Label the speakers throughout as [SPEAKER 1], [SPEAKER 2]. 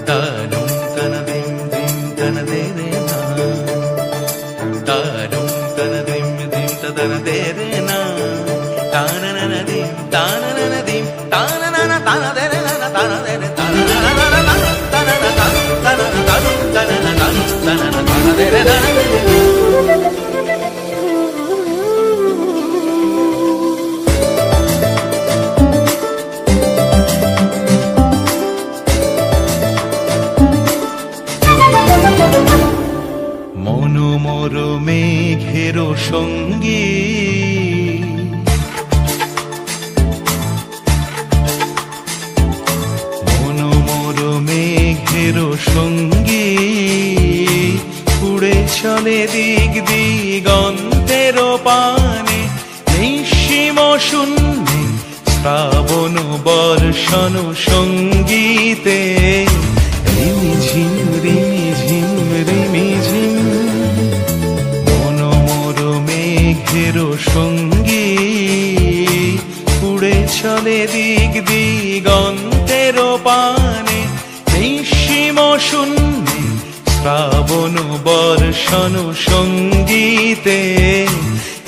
[SPEAKER 1] তানুম তানা দিম দিম তানা দে রে না, তানুম তানা দিম দিম তানা দে রে না, তানা না দিম তানা না দিম তানা না তানা দে রে না তানা দে রে তানা না তানা না তানা না তানা তানা তানা তানা না তানা না তানা দে রে না। মনোমর মেঘের সঙ্গী মনোমর মেঘের সঙ্গী উড়ে চলে দিক দিগন্তের পানে, নিঃসীম শূন্যে শ্রাবণ বর্ষণ সঙ্গীতে রিমিঝিম রিমিঝিম রিমিঝিম। মনোমর মেঘের সঙ্গী উড়ে চলে দিক দিগন্তের পানে, নিঃসীম শূন্যে শ্রাবণ বর্ষণ সঙ্গীতে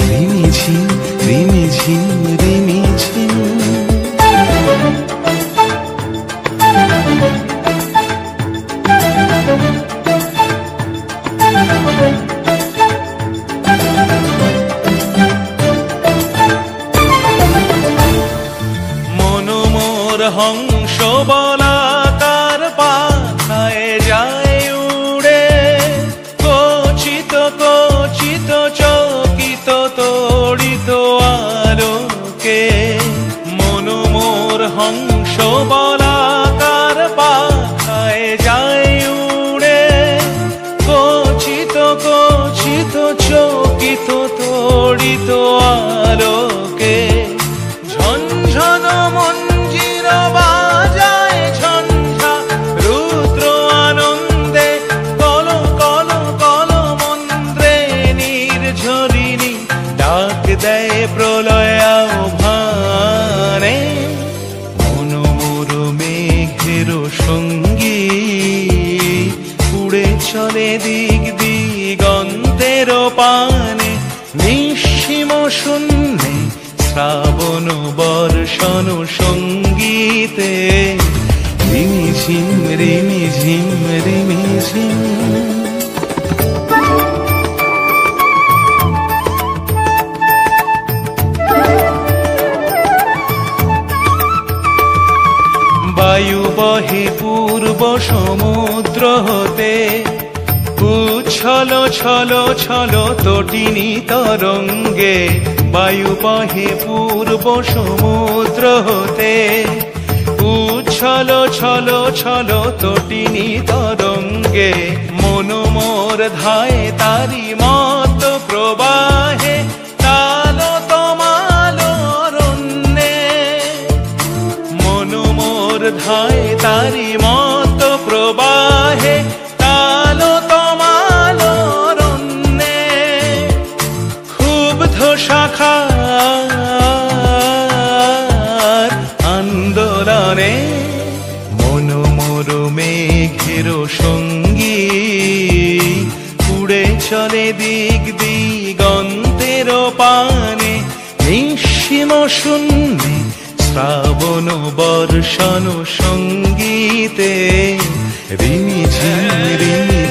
[SPEAKER 1] রিমিঝিম রিমিঝিম রিমিঝিম। মনোমর হংস বলাকার পাখায় যায় উড়ে, কচিত কচিত চকিত তড়িত আলোকে। মনোমর হংস বলাকার পাখায় যায় উড়ে, কচিত কচিত চকিত তড়িত আলোকে। ঝনঝন মঞ্জির বাজায় ঝঞ্ঝা রুদ্র আনন্দে, কল কল কল মন্ত্রে নির্ঝরিণী ডাক দেয় প্রলয় আহ্বানে। মনোমর মেঘের সঙ্গী উড়ে চলে দিক দিগন্তের পানে, নিঃসীম শূন্যে শ্রাবণ বর্ষণ সঙ্গীতে রিমিঝিম রিমিঝিম রিমিঝিম। বায়ু বহে পূর্ব সমুদ্র হতে, উচ্ছল ছল ছল তটিনী তরঙ্গে। বায়ু বহে পূর্ব সমুদ্র হতে, উচ্ছল ছল ছল তটিনী তরঙ্গে। মনোমর ধায় তারি মত প্রবাহে, তাল তমাল অরণ্যে। মনোমর ধায় তারি মত প্রবাহে, তাল তমাল অরণ্যে। ক্ষুব্ধ শাখার আন্দোলনে মনোমর মেঘের সঙ্গী উড়ে চলে দিক দিগন্তের পানে, নিঃসীম শূন্যে শ্রাবণ বর্ষণ সঙ্গীতে রিমিঝিম রিমি